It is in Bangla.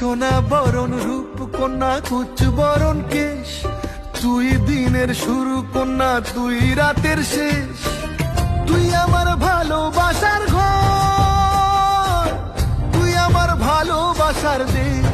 সোনা বরণ রূপ কন্যা কুচ বরণ কেশ, তুই দিনের শুরু কন্যা তুই রাতের শেষ। তুই আমার ভালোবাসার ঘর, তুই আমার ভালোবাসার দেশ।